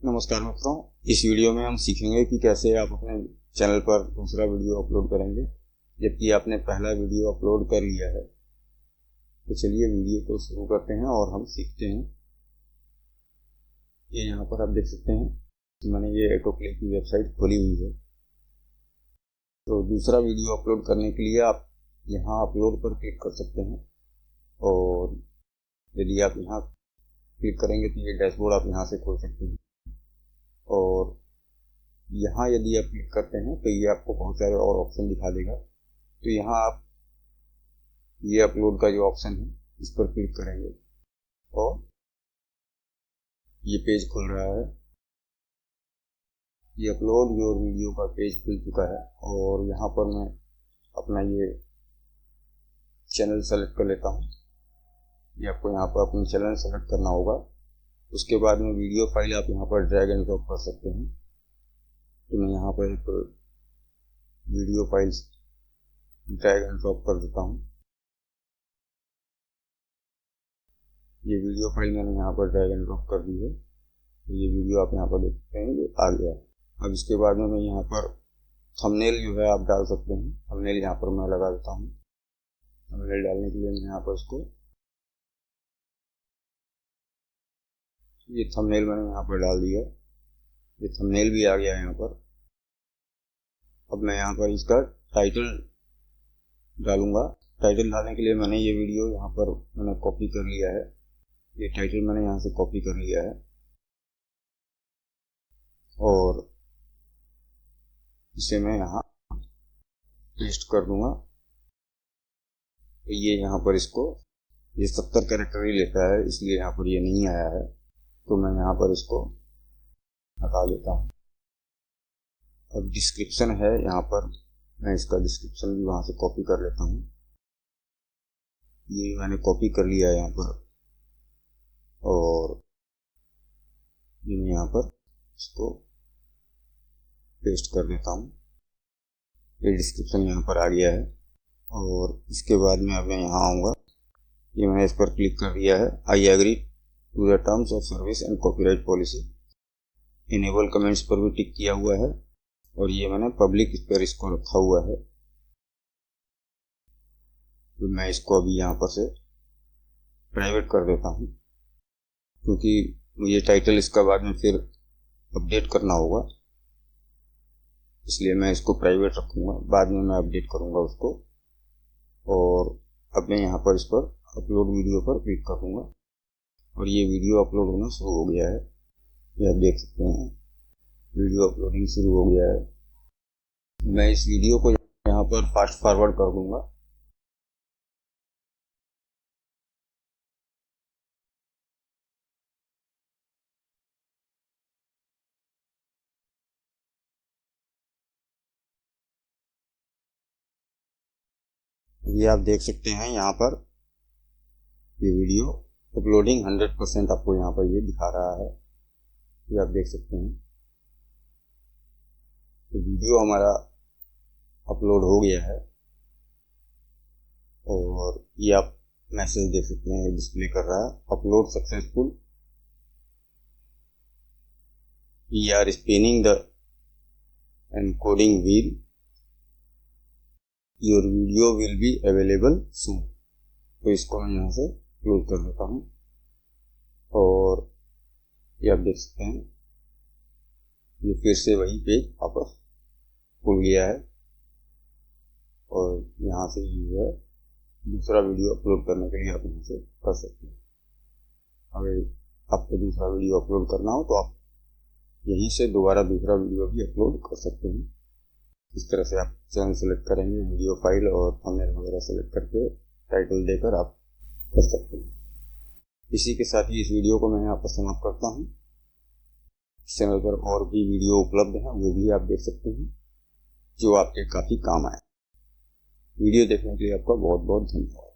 नमस्कार मित्रों, इस वीडियो में हम सीखेंगे कि कैसे आप अपने चैनल पर दूसरा वीडियो अपलोड करेंगे जबकि आपने पहला वीडियो अपलोड कर लिया है। तो चलिए वीडियो को शुरू करते हैं और हम सीखते हैं। ये यहाँ पर आप देख सकते हैं मैंने ये ऑटोप्ले की वेबसाइट खोली हुई है। तो दूसरा वीडियो अपलोड करने के लिए आप यहाँ अपलोड पर क्लिक कर सकते हैं और यदि आप यहाँ क्लिक करेंगे तो ये डैशबोर्ड आप यहाँ से खोल सकते हैं। और यहाँ यदि आप क्लिक करते हैं तो ये आपको बहुत सारे और ऑप्शन दिखा देगा। तो यहाँ आप ये अपलोड का जो ऑप्शन है इस पर क्लिक करेंगे और ये पेज खुल रहा है। ये अपलोड योर वीडियो का पेज खुल चुका है और यहाँ पर मैं अपना ये चैनल सेलेक्ट कर लेता हूँ। ये आपको यहाँ पर अपना चैनल सेलेक्ट करना होगा। उसके बाद में वीडियो फाइल आप यहाँ पर ड्रैग एंड ड्रॉप कर सकते हैं। तो मैं यहाँ पर एक video file drag and drop कर देता हूँ। ये वीडियो फाइल मैंने यहाँ पर ड्रैग एंड ड्रॉप कर दी है। तो ये वीडियो आप यहाँ पर देख सकते हैं, ये आ गया। अब इसके बाद में मैं यहाँ पर थंबनेल जो है आप डाल सकते हैं। थंबनेल यहाँ पर मैं लगा देता हूँ। थंबनेल डालने के लिए मैं यहाँ पर इसको ये थंबनेल मैंने यहाँ पर डाल दिया। ये थंबनेल भी आ गया है यहाँ पर। अब मैं यहाँ पर इसका टाइटल डालूंगा। टाइटल डालने के लिए मैंने ये वीडियो यहाँ पर मैंने कॉपी कर लिया है। ये टाइटल मैंने यहाँ से कॉपी कर लिया है और इसे मैं यहाँ पेस्ट कर दूंगा। तो ये यहाँ पर इसको ये 70 कैरेक्टर ही लेता है, इसलिए यहाँ पर ये नहीं आया है। तो मैं यहाँ पर इसको हटा लेता हूँ। अब डिस्क्रिप्शन है यहाँ पर, मैं इसका डिस्क्रिप्शन भी वहाँ से कॉपी कर लेता हूँ। ये मैंने कॉपी कर लिया है यहाँ पर और ये मैं यहाँ पर इसको पेस्ट कर देता हूँ। ये डिस्क्रिप्शन यहाँ पर आ गया है और इसके बाद में अब मैं यहाँ आऊँगा। ये मैंने इस पर क्लिक कर दिया है। I agree to the terms of service and copyright policy. Enable comments पर भी टिक किया हुआ है और ये मैंने पब्लिक पर इसको रखा हुआ है। तो मैं इसको अभी यहाँ पर से प्राइवेट कर देता हूँ क्योंकि मुझे टाइटल इसका बाद में फिर अपडेट करना होगा, इसलिए मैं इसको प्राइवेट रखूँगा। बाद में मैं अपडेट करूँगा उसको। और अब मैं यहाँ पर इस पर अपलोड वीडियो पर क्लिक करूँगा और ये वीडियो अपलोड होना शुरू हो गया है। ये आप देख सकते हैं वीडियो अपलोडिंग शुरू हो गया है। मैं इस वीडियो को यहाँ पर फास्ट फॉरवर्ड कर दूंगा। ये आप देख सकते हैं यहाँ पर ये वीडियो अपलोडिंग 100% आपको यहाँ पर ये दिखा रहा है। ये आप देख सकते हैं तो वीडियो हमारा अपलोड हो गया है और ये आप मैसेज देख सकते हैं डिस्प्ले कर रहा है upload successful. We are spinning the encoding wheel, your video will be available soon. तो इसको मैं यहाँ से क्लोज कर देता हूँ और ये आप देख सकते हैं ये फिर से वही पेज वापस खुल गया है और यहाँ से जो है दूसरा वीडियो अपलोड करने के लिए आप यहाँ से कर सकते हैं। अगर आपको दूसरा वीडियो अपलोड करना हो तो आप यहीं से दोबारा दूसरा वीडियो भी अपलोड कर सकते हैं। इस तरह से आप चैनल सेलेक्ट करेंगे, वीडियो फाइल और थंबनेल वगैरह सेलेक्ट करके टाइटल देकर आप कर सकते हैं। इसी के साथ ही इस वीडियो को मैं यहाँ पर समाप्त करता हूँ। इस चैनल पर और भी वीडियो उपलब्ध हैं, वो भी आप देख सकते हैं जो आपके काफ़ी काम आए। वीडियो देखने के लिए आपका बहुत बहुत धन्यवाद।